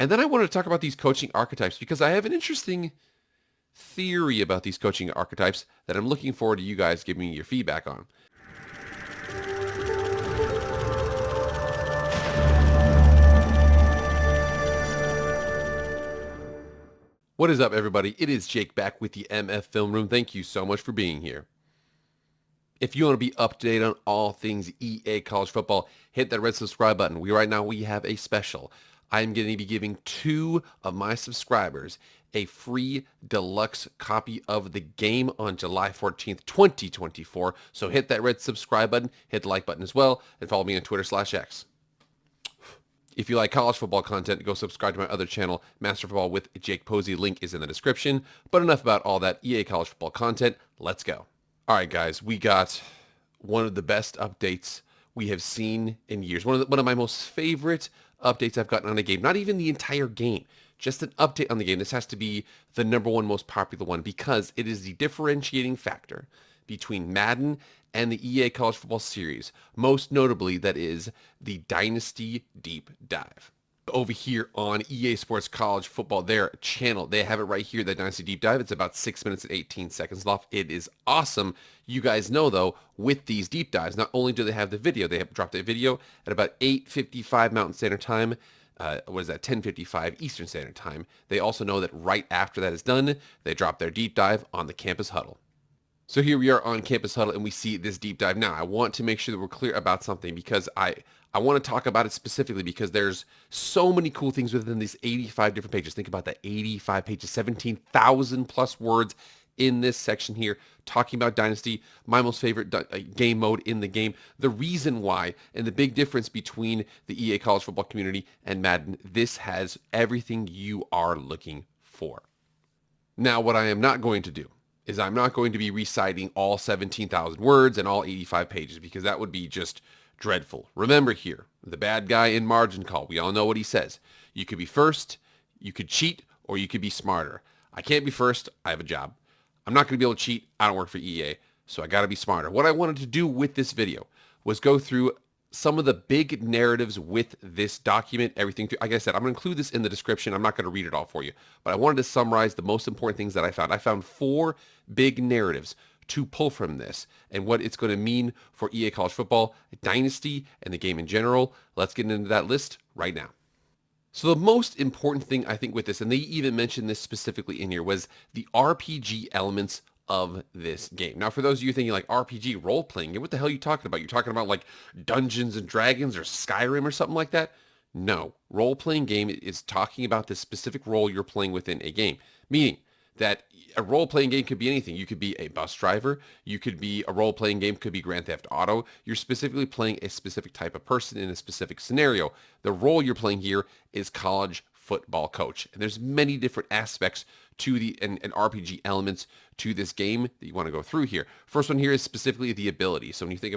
And then I wanted to talk about these coaching archetypes because I have an interesting theory about these coaching archetypes that I'm looking forward to you guys giving me your feedback on. What is up, everybody? It is Jake back with the MF Film Room. Thank you so much for being here. If you want to be up to date on all things EA College Football, hit that red subscribe button. Right now we have a special. I'm going to be giving 2 of my subscribers a free deluxe copy of the game on July 14th, 2024. So hit that red subscribe button, hit the like button as well, and follow me on Twitter/X. If you like college football content, go subscribe to my other channel, Master Football with Jake Posey. Link is in the description. But enough about all that EA College Football content. Let's go. All right, guys, we got one of the best updates we have seen in years. One of my most favorite updates I've gotten on a game. Not even the entire game, just an update on the game. This has to be the #1 most popular one because it is the differentiating factor between Madden and the EA College Football series. Most notably, that is the Dynasty Deep Dive. Over here on EA Sports College Football, their channel, they have it right here, the Dynasty Deep Dive. It's about 6 minutes and 18 seconds long. It is awesome. You guys know, though, with these deep dives, not only do they have the video, they have dropped a video at about 8:55 Mountain Standard Time. What is that, 10:55 Eastern Standard Time. They also know that right after that is done, they drop their deep dive on the Campus Huddle. So here we are on Campus Huddle and we see this deep dive. Now, I want to make sure that we're clear about something because I want to talk about it specifically because there's so many cool things within these 85 different pages. Think about that, 85 pages, 17,000 plus words in this section here, talking about Dynasty, my most favorite game mode in the game, the reason why, and the big difference between the EA College Football community and Madden. This has everything you are looking for. Now, what I am not going to do is I'm not going to be reciting all 17,000 words and all 85 pages because that would be just dreadful. Remember here, the bad guy in margin call, we all know what he says. You could be first, you could cheat, or you could be smarter. I can't be first, I have a job. I'm not going to be able to cheat, I don't work for EA, so I got to be smarter. What I wanted to do with this video was go through some of the big narratives with this document, everything through. Like I said, I'm going to include this in the description. I'm not going to read it all for you, but I wanted to summarize the most important things that I found. I found 4 big narratives to pull from this and what it's going to mean for EA College Football, Dynasty, and the game in general. Let's get into that list right now. So the most important thing I think with this, and they even mentioned this specifically in here, was the RPG elements of this game. Now, for those of you thinking like RPG role-playing game, what the hell are you talking about? You're talking about like Dungeons and Dragons or Skyrim or something like that? No, role-playing game is talking about the specific role you're playing within a game, meaning that a role-playing game could be anything. You could be a bus driver. You could be a role-playing game, could be Grand Theft Auto. You're specifically playing a specific type of person in a specific scenario. The role you're playing here is college football coach. And there's many different aspects to the and RPG elements to this game that you want to go through here. First one here is specifically the ability. So when you think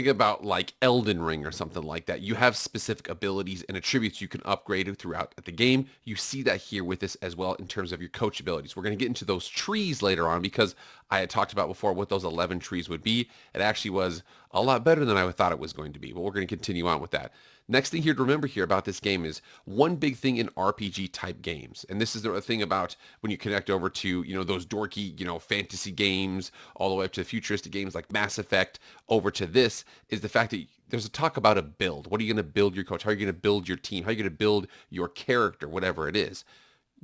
about like Elden Ring or something like that, you have specific abilities and attributes you can upgrade throughout the game. You see that here with this as well in terms of your coach abilities. We're going to get into those trees later on because I had talked about before what those 11 trees would be. It actually was a lot better than I thought it was going to be, but we're going to continue on with that. Next thing here to remember here about this game is one big thing in RPG type games. And this is the thing about when you connect over to, those dorky, fantasy games, all the way up to futuristic games like Mass Effect, over to this, is the fact that there's a talk about a build. What are you going to build your coach? How are you going to build your team? How are you going to build your character, whatever it is?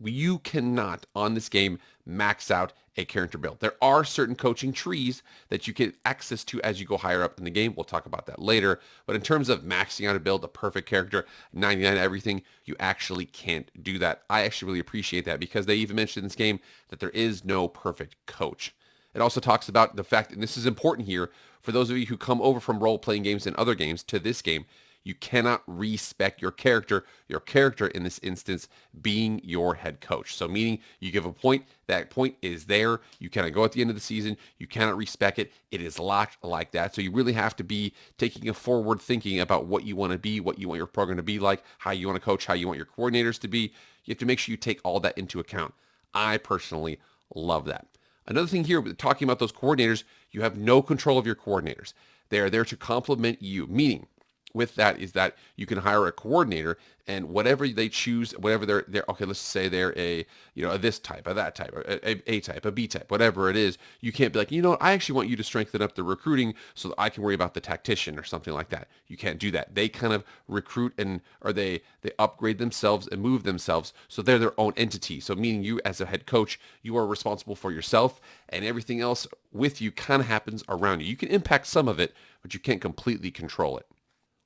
You cannot, on this game, max out a character build. There are certain coaching trees that you get access to as you go higher up in the game. We'll talk about that later. But in terms of maxing out a build, a perfect character, 99 everything, you actually can't do that. I actually really appreciate that because they even mentioned in this game that there is no perfect coach. It also talks about the fact, and this is important here, for those of you who come over from role-playing games and other games to this game, you cannot respec your character in this instance being your head coach. So meaning you give a point, that point is there. You cannot go at the end of the season. You cannot respec it. It is locked like that. So you really have to be taking a forward thinking about what you want to be, what you want your program to be like, how you want to coach, how you want your coordinators to be. You have to make sure you take all that into account. I personally love that. Another thing here, talking about those coordinators, you have no control of your coordinators. They are there to complement you, meaning with that is that you can hire a coordinator, and whatever they choose, whatever they're okay, let's say they're a this type, a that type, or a type, a B type, whatever it is, you can't be like, I actually want you to strengthen up the recruiting so that I can worry about the tactician or something like that. You can't do that. They kind of recruit or they upgrade themselves and move themselves, so they're their own entity. So meaning you as a head coach, you are responsible for yourself, and everything else with you kind of happens around you. You can impact some of it, but you can't completely control it.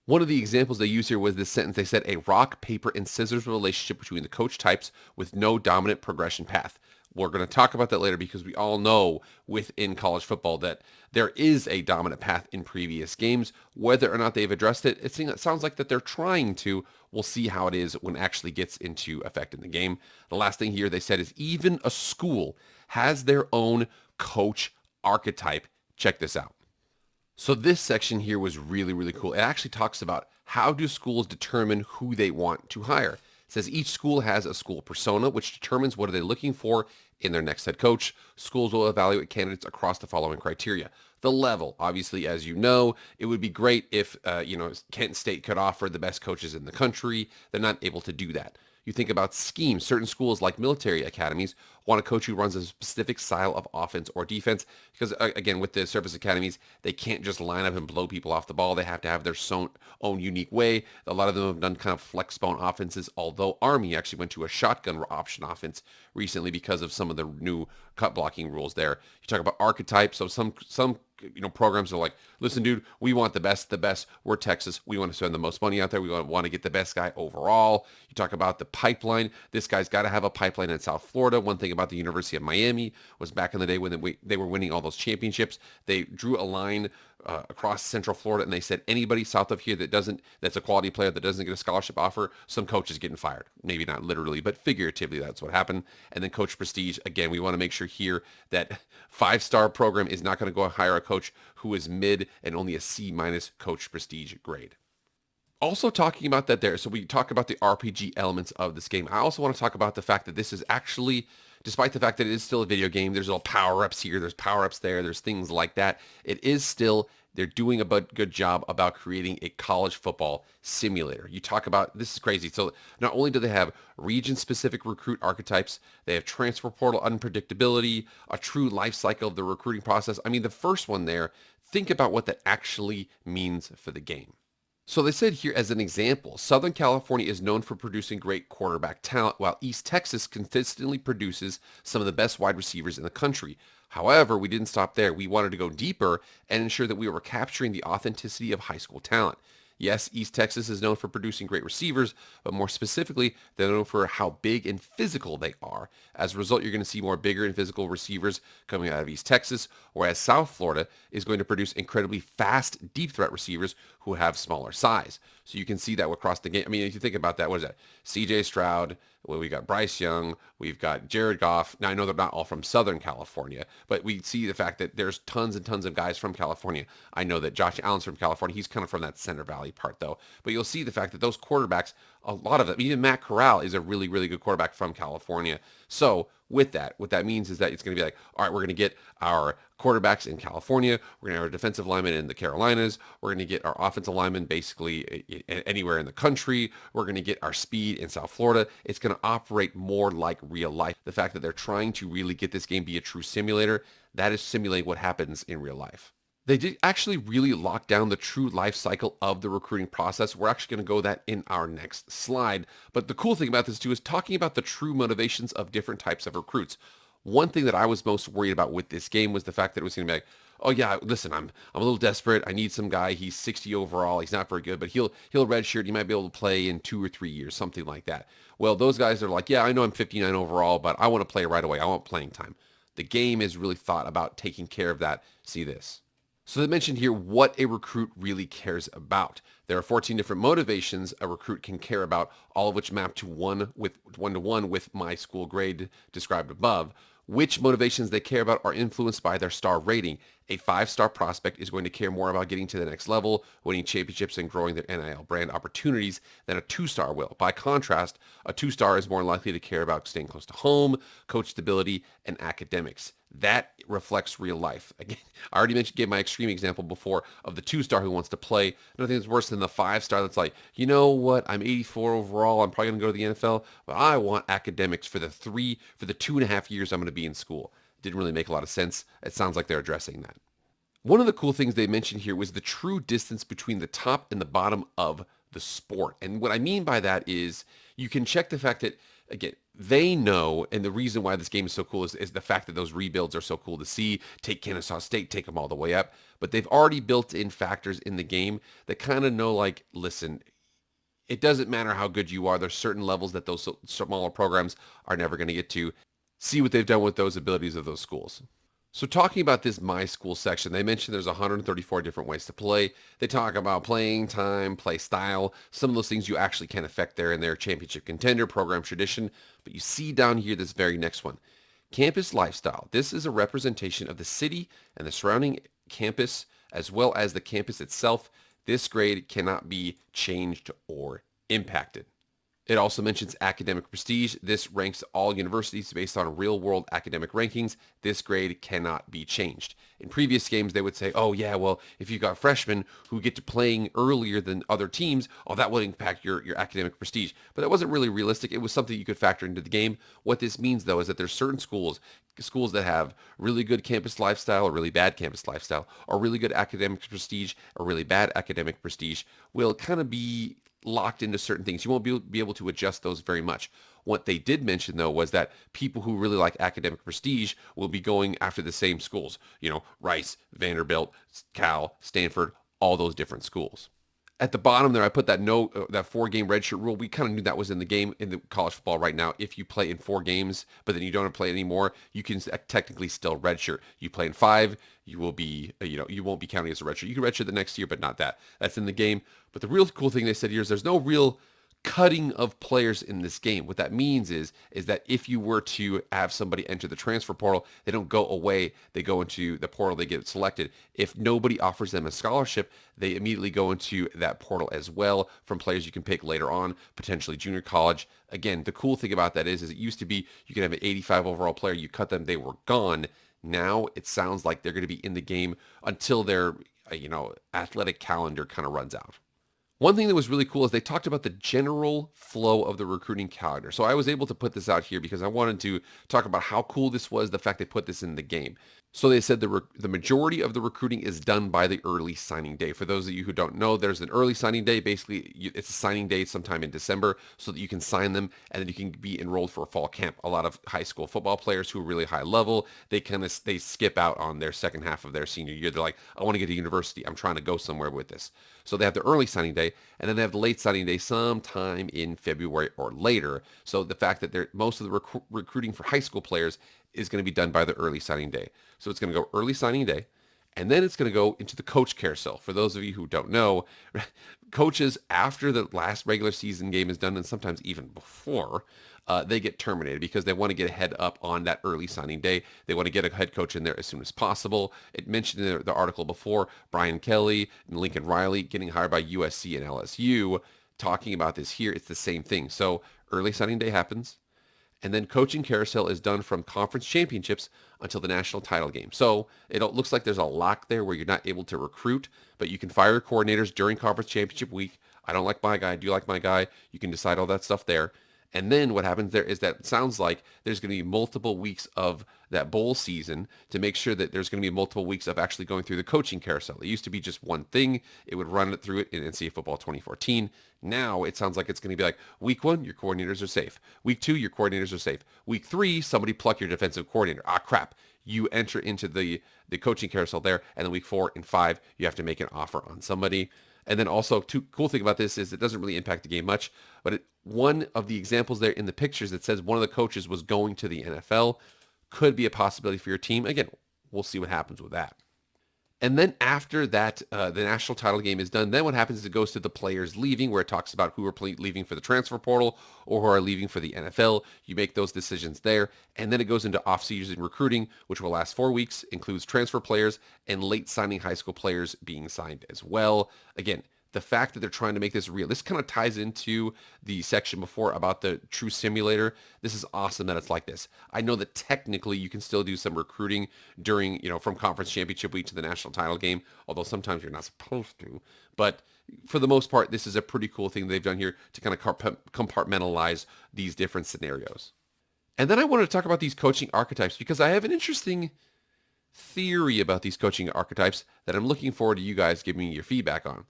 One of the examples they used here was this sentence. They said, a rock, paper, and scissors relationship between the coach types with no dominant progression path. We're going to talk about that later because we all know within college football that there is a dominant path in previous games. Whether or not they've addressed it, it sounds like that they're trying to. We'll see how it is when it actually gets into effect in the game. The last thing here they said is even a school has their own coach archetype. Check this out. So this section here was really, really cool. It actually talks about how do schools determine who they want to hire. It says each school has a school persona, which determines what are they looking for in their next head coach. Schools will evaluate candidates across the following criteria. The level, obviously, as you know, it would be great if, Kent State could offer the best coaches in the country. They're not able to do that. You think about schemes. Certain schools like military academies want a coach who runs a specific style of offense or defense because, again, with the service academies, they can't just line up and blow people off the ball. They have to have their own unique way. A lot of them have done kind of flex bone offenses, although Army actually went to a shotgun option offense recently because of some of the new cut blocking rules there. You talk about archetypes. So some programs are like, listen, dude, we want the best. We're Texas. We want to spend the most money out there. We want to get the best guy overall. You talk about the pipeline. This guy's got to have a pipeline in South Florida. One thing about the University of Miami was back in the day when they were winning all those championships, they drew a line across Central Florida, and they said anybody south of here that's a quality player that doesn't get a scholarship offer, some coach is getting fired. Maybe not literally, but figuratively, that's what happened. And then coach prestige, again, we want to make sure here that 5-star program is not going to go and hire a coach who is mid and only a C- coach prestige grade. Also talking about that there, so we talk about the RPG elements of this game. I also want to talk about the fact that this is actually, despite the fact that it is still a video game, there's little power-ups here, there's power-ups there, there's things like that. It is still, they're doing a good job about creating a college football simulator. You talk about, this is crazy. So not only do they have region-specific recruit archetypes, they have transfer portal unpredictability, a true life cycle of the recruiting process. I mean, the first one there, think about what that actually means for the game. So they said here as an example, Southern California is known for producing great quarterback talent, while East Texas consistently produces some of the best wide receivers in the country. However, we didn't stop there. We wanted to go deeper and ensure that we were capturing the authenticity of high school talent. Yes, East Texas is known for producing great receivers, but more specifically, they're known for how big and physical they are. As a result, you're going to see more bigger and physical receivers coming out of East Texas, whereas South Florida is going to produce incredibly fast, deep threat receivers who have smaller size. So you can see that across the game. I mean, if you think about that, what is that? C.J. Stroud, well, we got Bryce Young, we've got Jared Goff. Now, I know they're not all from Southern California, but we see the fact that there's tons and tons of guys from California. I know that Josh Allen's from California. He's kind of from that Center Valley part, though. But you'll see the fact that those quarterbacks, a lot of them, even Matt Corral is a really, really good quarterback from California. So with that, what that means is that it's going to be like, all right, we're going to get our quarterbacks in California. We're going to have our defensive linemen in the Carolinas. We're going to get our offensive linemen basically anywhere in the country. We're going to get our speed in South Florida. It's going to operate more like real life. The fact that they're trying to really get this game be a true simulator, that is simulating what happens in real life. They did actually really lock down the true life cycle of the recruiting process. We're actually going to go that in our next slide. But the cool thing about this too is talking about the true motivations of different types of recruits. One thing that I was most worried about with this game was the fact that it was going to be like, oh yeah, listen, I'm a little desperate. I need some guy. He's 60 overall. He's not very good, but he'll redshirt. He might be able to play in 2 or 3 years, something like that. Well, those guys are like, yeah, I know I'm 59 overall, but I want to play right away. I want playing time. The game is really thought about taking care of that. See this. So they mentioned here what a recruit really cares about. There are 14 different motivations a recruit can care about, all of which map to one-to-one with my school grade described above. Which motivations they care about are influenced by their star rating. A 5-star prospect is going to care more about getting to the next level, winning championships, and growing their NIL brand opportunities than a 2-star will. By contrast, a 2-star is more likely to care about staying close to home, coach stability, and academics. That reflects real life. Again, I already gave my extreme example before of the 2-star who wants to play. Nothing is worse than the 5-star that's like, you know what, I'm 84 overall, I'm probably going to go to the NFL, but I want academics for the 2.5 years I'm going to be in school. Didn't really make a lot of sense. It sounds like they're addressing that. One of the cool things they mentioned here was the true distance between the top and the bottom of the sport. And what I mean by that is you can check the fact that, again, they know, and the reason why this game is so cool is the fact that those rebuilds are so cool to see. Take Kennesaw State, take them all the way up. But they've already built in factors in the game that kind of know, like, listen, it doesn't matter how good you are. There's certain levels that those smaller programs are never going to get to. See what they've done with those abilities of those schools. So talking about this My School section, they mentioned there's 134 different ways to play. They talk about playing time, play style, some of those things you actually can affect there in their championship contender, program tradition. But you see down here this very next one, campus lifestyle. This is a representation of the city and the surrounding campus as well as the campus itself. This grade cannot be changed or impacted. It also mentions academic prestige. This ranks all universities based on real-world academic rankings. This grade cannot be changed. In previous games, they would say, oh yeah, well, if you got freshmen who get to playing earlier than other teams, oh, that will impact your academic prestige. But that wasn't really realistic. It was something you could factor into the game. What this means, though, is that there's certain schools that have really good campus lifestyle or really bad campus lifestyle, or really good academic prestige or really bad academic prestige, will kind of be locked into certain things. You won't be able to adjust those very much. What they did mention, though, was that people who really like academic prestige will be going after the same schools. Rice, Vanderbilt, Cal, Stanford, all those different schools. At the bottom there, I put that that 4-game redshirt rule. We kind of knew that was in the game in the college football right now. If you play in 4 games, but then you don't play anymore, you can technically still redshirt. You play in 5, you will be, you won't be counting as a redshirt. You can redshirt the next year, but not that. That's in the game. But the real cool thing they said here is there's no real cutting of players in this game. What that means is that if you were to have somebody enter the transfer portal, they don't go away. They go into the portal, they get selected. If nobody offers them a scholarship, they immediately go into that portal as well from players you can pick later on, potentially junior college. Again, the cool thing about that is it used to be you could have an 85 overall player, you cut them, they were gone. Now it sounds like they're going to be in the game until their athletic calendar kind of runs out. One thing that was really cool is they talked about the general flow of the recruiting calendar. So I was able to put this out here because I wanted to talk about how cool this was, the fact they put this in the game. So they said the majority of the recruiting is done by the early signing day. For those of you who don't know, there's an early signing day. Basically, it's a signing day sometime in December so that you can sign them and then you can be enrolled for a fall camp. A lot of high school football players who are really high level, they skip out on their second half of their senior year. They're like, I want to get to university. I'm trying to go somewhere with this. So they have the early signing day, and then they have the late signing day sometime in February or later. So the fact that most of the recruiting for high school players is going to be done by the early signing day. So it's going to go early signing day, and then it's going to go into the coach carousel. For those of you who don't know, coaches, after the last regular season game is done, and sometimes even before, they get terminated because they want to get a head up on that early signing day. They want to get a head coach in there as soon as possible. It mentioned in the article before, Brian Kelly and Lincoln Riley getting hired by USC and LSU, talking about this here. It's the same thing. So early signing day happens, and then coaching carousel is done from conference championships until the national title game. So it looks like there's a lock there where you're not able to recruit, but you can fire your coordinators during conference championship week. I don't like my guy. Do you like my guy? You can decide all that stuff there. And then what happens there is that it sounds like there's going to be multiple weeks of that bowl season to make sure that there's going to be multiple weeks of actually going through the coaching carousel. It used to be just one thing. It would run it through it in NCAA football 2014. Now it sounds like it's going to be like week 1, your coordinators are safe. Week 2, your coordinators are safe. Week 3, somebody pluck your defensive coordinator. Ah, crap. You enter into the coaching carousel there. And then week 4 and 5, you have to make an offer on somebody. And then also, cool thing about this is it doesn't really impact the game much, but one of the examples there in the pictures that says one of the coaches was going to the NFL could be a possibility for your team. Again, we'll see what happens with that. And then after that, the national title game is done, then what happens is it goes to the players leaving, where it talks about who are leaving for the transfer portal or who are leaving for the NFL. You make those decisions there. And then it goes into off-season recruiting, which will last 4 weeks, includes transfer players and late signing high school players being signed as well. Again, The fact that they're trying to make this real, this kind of ties into the section before about the true simulator. This is awesome that it's like this. I know that technically you can still do some recruiting during, from conference championship week to the national title game, although sometimes you're not supposed to. But for the most part, this is a pretty cool thing they've done here to kind of compartmentalize these different scenarios. And then I wanted to talk about these coaching archetypes because I have an interesting theory about these coaching archetypes that I'm looking forward to you guys giving me your feedback on.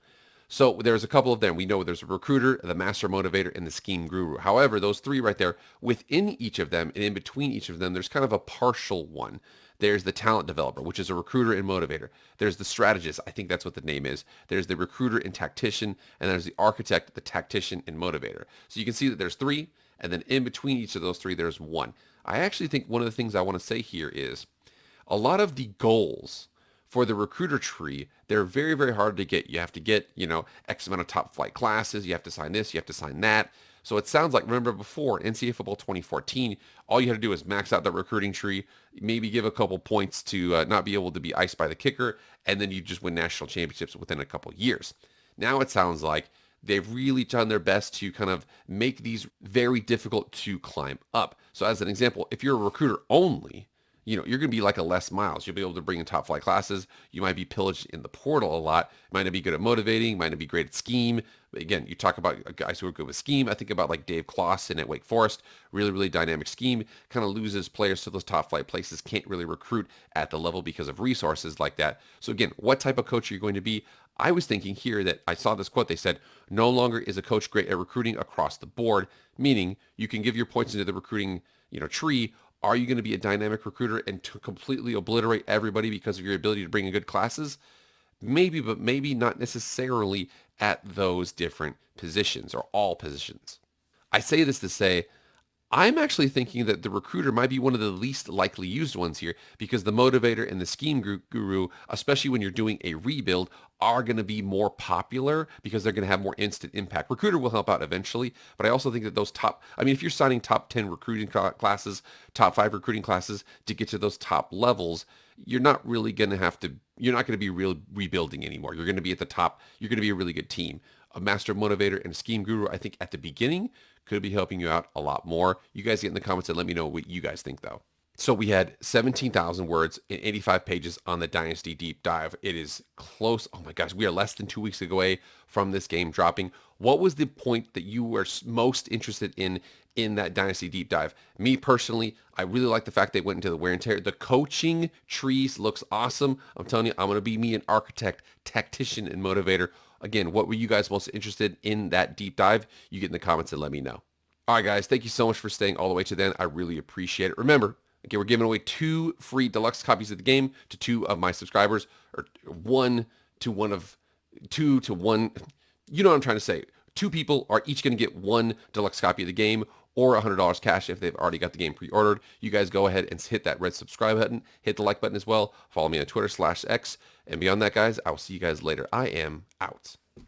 So there's a couple of them. We know there's a recruiter, the master motivator, and the scheme guru. However, those three right there, within each of them and in between each of them, there's kind of a partial one. There's the talent developer, which is a recruiter and motivator. There's the strategist. I think that's what the name is. There's the recruiter and tactician. And there's the architect, the tactician, and motivator. So you can see that there's three. And then in between each of those three, there's one. I actually think one of the things I want to say here is a lot of the goals for the recruiter tree, they're very, very hard to get. You have to get, X amount of top flight classes. You have to sign this. You have to sign that. So it sounds like, remember before, NCAA Football 2014, all you had to do is max out that recruiting tree, maybe give a couple points to not be able to be iced by the kicker, and then you just win national championships within a couple years. Now it sounds like they've really done their best to kind of make these very difficult to climb up. So as an example, if you're a recruiter only, you're going to be like a Les Miles. You'll be able to bring in top flight classes. You might be pillaged in the portal a lot. Might not be good at motivating. Might not be great at scheme. But again, you talk about guys who are good with scheme. I think about like Dave Clawson at Wake Forest. Really, really dynamic scheme. Kind of loses players to those top flight places. Can't really recruit at the level because of resources like that. So again, what type of coach are you going to be? I was thinking here that I saw this quote. They said, no longer is a coach great at recruiting across the board, meaning you can give your points into the recruiting, tree. Are you going to be a dynamic recruiter and to completely obliterate everybody because of your ability to bring in good classes? Maybe, but maybe not necessarily at those different positions or all positions. I say this to say, I'm actually thinking that the recruiter might be one of the least likely used ones here because the motivator and the scheme guru, especially when you're doing a rebuild, are going to be more popular because they're going to have more instant impact. Recruiter will help out eventually, but I also think that those if you're signing top 10 recruiting classes, top 5 recruiting classes to get to those top levels, you're not really going to you're not going to be rebuilding anymore. You're going to be at the top. You're going to be a really good team. A master motivator and a scheme guru, I think at the beginning, could be helping you out a lot more. You guys get in the comments and let me know what you guys think though. So we had 17,000 words and 85 pages on the Dynasty Deep Dive. It is close. Oh my gosh, we are less than 2 weeks away from this game dropping. What was the point that you were most interested in that Dynasty Deep Dive? Me personally, I really like the fact they went into the wear and tear. The coaching trees looks awesome. I'm telling you, I'm going to be me an architect, tactician, and motivator. Again, what were you guys most interested in that deep dive? You get in the comments and let me know. All right, guys, thank you so much for staying all the way to the end. I really appreciate it. Remember, okay, we're giving away 2 free deluxe copies of the game to 2 of my subscribers, or 1 to 1 of 2 to 1. You know what I'm trying to say. 2 people are each going to get 1 deluxe copy of the game or $100 cash if they've already got the game pre-ordered. You guys go ahead and hit that red subscribe button. Hit the like button as well. Follow me on Twitter /X. And beyond that, guys, I will see you guys later. I am out.